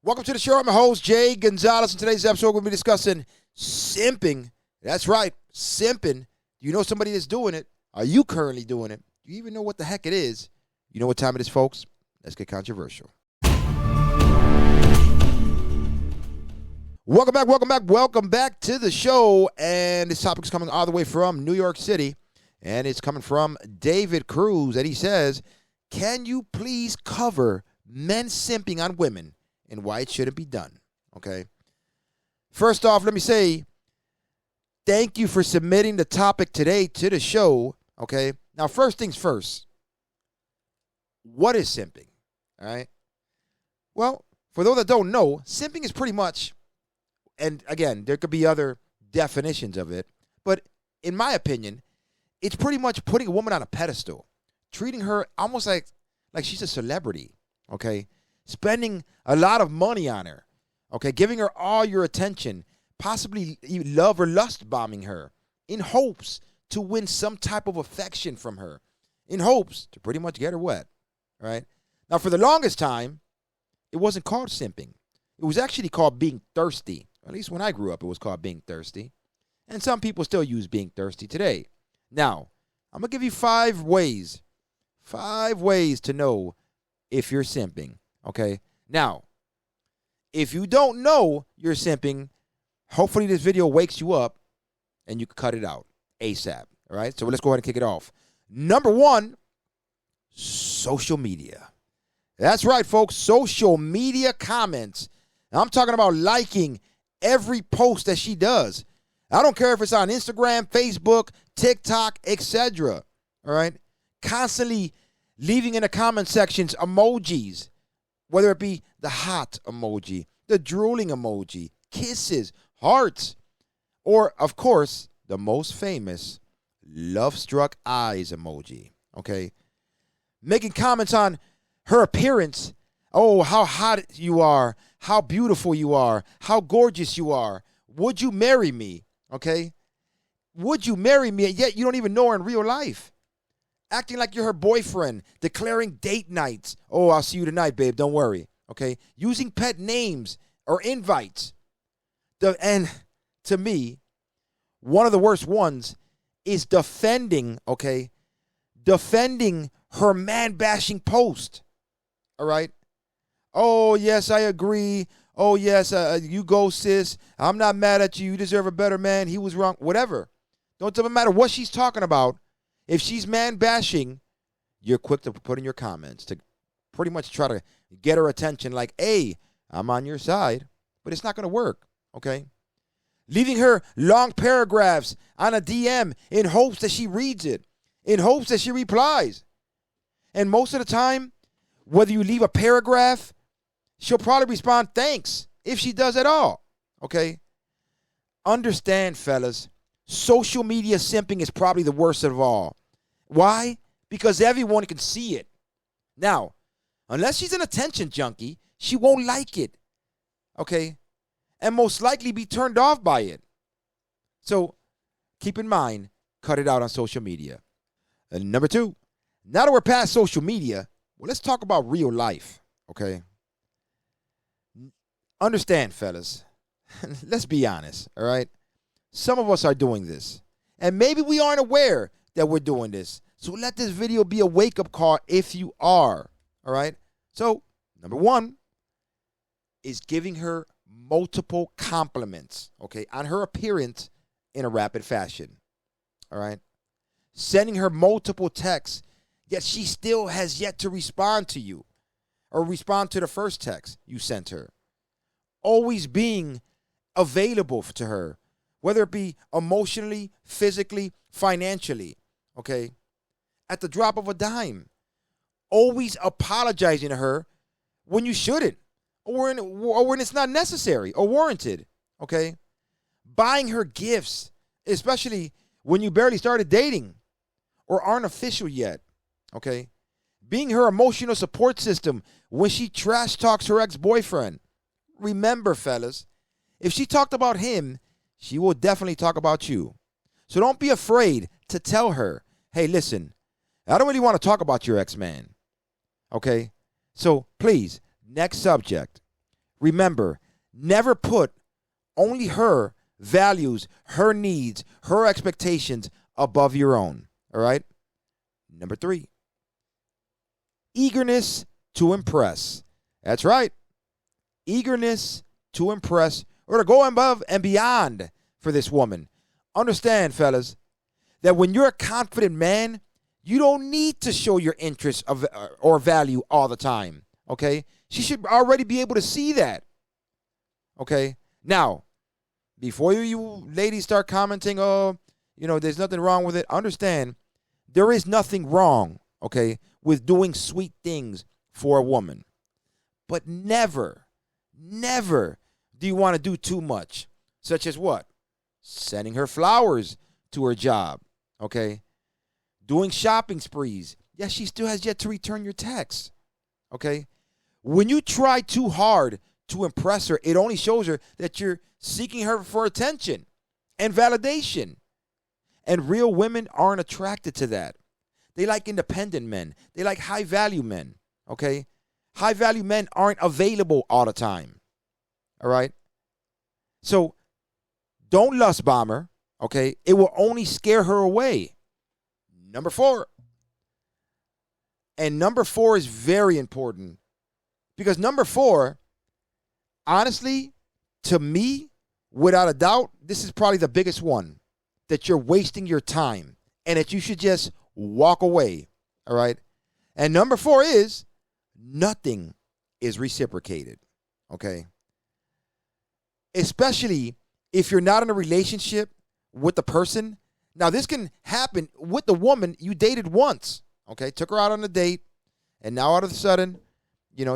Welcome to the show. I'm your host, Jay Gonzalez. In today's episode, we're going to be discussing simping. That's right, simping. Do you know somebody that's doing it? Are you currently doing it? Do you even know what the heck it is? You know what time it is, folks? Let's get controversial. Welcome back to the show. And this topic is coming all the way from New York City. And it's coming from David Cruz. And he says, can you please cover men simping on women and why it shouldn't be done? Okay. First off, let me say thank you for submitting the topic today to the show. Okay. Now, first things first. What is simping? All right. Well, for those that don't know, simping is pretty much, and again, there could be other definitions of it, but in my opinion, it's pretty much putting a woman on a pedestal, treating her almost like she's a celebrity, okay? Spending a lot of money on her, okay? Giving her all your attention, possibly love or lust bombing her in hopes to win some type of affection from her, in hopes to pretty much get her wet, right? Now, for the longest time, it wasn't called simping. It was actually called being thirsty. At least when I grew up, it was called being thirsty. And some people still use being thirsty today. Now, I'm going to give you 5 ways to know if you're simping, okay? Now, if you don't know you're simping, hopefully this video wakes you up and you can cut it out ASAP, all right? So let's go ahead and kick it off. Number 1, social media. That's right, folks, social media comments. Now, I'm talking about liking every post that she does. I don't care if it's on Instagram, Facebook, TikTok, etc. All right? Constantly leaving in the comment sections emojis, whether it be the hot emoji, the drooling emoji, kisses, hearts, or, of course, the most famous love-struck eyes emoji, okay? Making comments on her appearance. Oh, how hot you are, how beautiful you are, how gorgeous you are. Would you marry me? Okay? Would you marry me? Yet you don't even know her in real life. Acting like you're her boyfriend, declaring date nights. Oh, I'll see you tonight, babe. Don't worry. Okay? Using pet names or invites. And to me, one of the worst ones is defending her man-bashing post. All right? Oh, yes, I agree. Oh, yes, you go, sis. I'm not mad at you. You deserve a better man. He was wrong. Whatever. Doesn't matter what she's talking about. If she's man-bashing, you're quick to put in your comments to pretty much try to get her attention like, hey, I'm on your side. But it's not going to work, okay? Leaving her long paragraphs on a DM in hopes that she reads it, in hopes that she replies. And most of the time, whether you leave a paragraph, she'll probably respond, thanks, if she does at all, okay? Understand, fellas, social media simping is probably the worst of all. Why? Because everyone can see it. Now, unless she's an attention junkie, she won't like it, okay? And most likely be turned off by it. So keep in mind, cut it out on social media. And number 2, now that we're past social media, well, let's talk about real life, okay? Understand, fellas, let's be honest, all right? Some of us are doing this, and maybe we aren't aware that we're doing this. So let this video be a wake-up call if you are, all right? So, number 1 is giving her multiple compliments, okay, on her appearance in a rapid fashion, all right? Sending her multiple texts, yet she still has yet to respond to you or respond to the first text you sent her. Always being available to her, whether it be emotionally, physically, financially, okay? At the drop of a dime. Always apologizing to her when you shouldn't or when it's not necessary or warranted, okay? Buying her gifts, especially when you barely started dating or aren't official yet, okay? Being her emotional support system when she trash talks her ex-boyfriend. Remember, fellas, if she talked about him, she will definitely talk about you. So don't be afraid to tell her, hey, listen, I don't really want to talk about your ex-man, okay? So please, next subject. remember, never put only her values, her needs, her expectations above your own. All right? Number 3, eagerness to impress. That's right. Eagerness to impress or to go above and beyond for this woman. Understand, fellas, that when you're a confident man, you don't need to show your interest or value all the time, okay? She should already be able to see that, okay? Now, before you ladies start commenting, oh, there's nothing wrong with it, understand there is nothing wrong, okay, with doing sweet things for a woman. But never do you want to do too much, such as what? Sending her flowers to her job, okay? Doing shopping sprees. Yes, she still has yet to return your text, okay? When you try too hard to impress her, it only shows her that you're seeking her for attention and validation. And real women aren't attracted to that. They like independent men. They like high-value men, okay? High-value men aren't available all the time, all right? So don't lust bomb her, okay? It will only scare her away. Number 4. And number 4 is very important because number 4, honestly, to me, without a doubt, this is probably the biggest one, that you're wasting your time and that you should just walk away, all right? And number 4 is nothing is reciprocated, okay? Especially if you're not in a relationship with the person. Now, this can happen with the woman you dated once, okay? Took her out on a date, and now all of a sudden,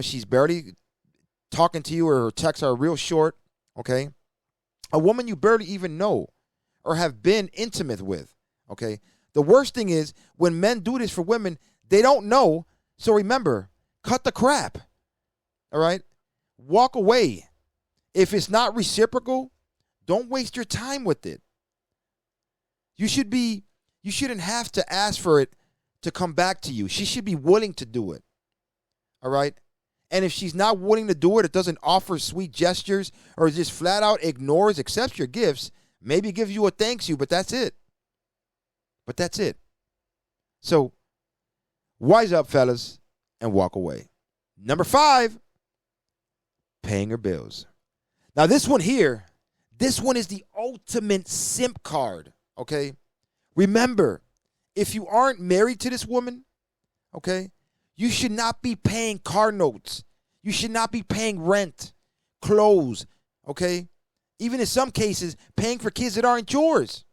she's barely talking to you or her texts are real short, okay? A woman you barely even know or have been intimate with, okay? The worst thing is when men do this for women, they don't know. So remember, cut the crap, all right? Walk away. If it's not reciprocal, don't waste your time with it. You shouldn't have to ask for it to come back to you. She should be willing to do it. All right? And if she's not willing to do it, it doesn't offer sweet gestures or just flat out ignores, accepts your gifts, maybe gives you a thanks you, but that's it. So, wise up, fellas, and walk away. Number 5, paying her bills. Now, this one is the ultimate simp card, okay? Remember, if you aren't married to this woman, okay, you should not be paying car notes. You should not be paying rent, clothes, okay? Even in some cases, paying for kids that aren't yours.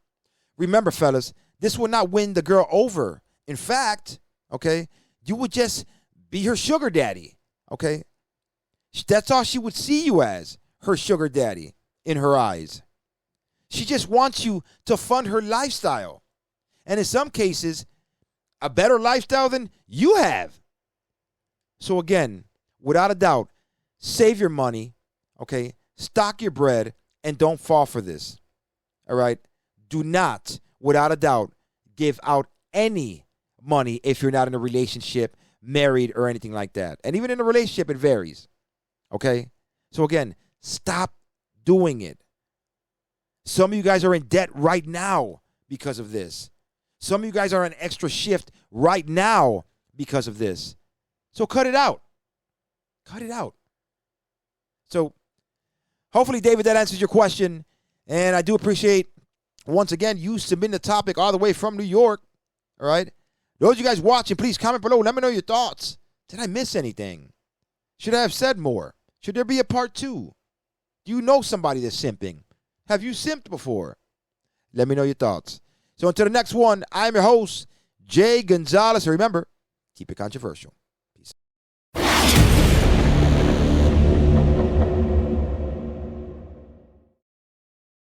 Remember, fellas, this will not win the girl over. In fact, okay, you would just be her sugar daddy, okay? That's all she would see you as, her sugar daddy, in her eyes. She just wants you to fund her lifestyle. And in some cases, a better lifestyle than you have. So again, without a doubt, save your money, okay? Stock your bread and don't fall for this, all right? Do not, without a doubt, give out any money if you're not in a relationship, married, or anything like that. And even in a relationship, it varies, okay? So again, stop doing it. Some of you guys are in debt right now because of this. Some of you guys are on extra shift right now because of this. So cut it out. Cut it out. So hopefully, David, that answers your question. And I do appreciate, once again, you submitting the topic all the way from New York. All right? Those of you guys watching, please comment below. Let me know your thoughts. Did I miss anything? Should I have said more? Should there be a part 2? Do you know somebody that's simping? Have you simped before? Let me know your thoughts. So until the next one, I'm your host, Jay Gonzalez. And remember, keep it controversial.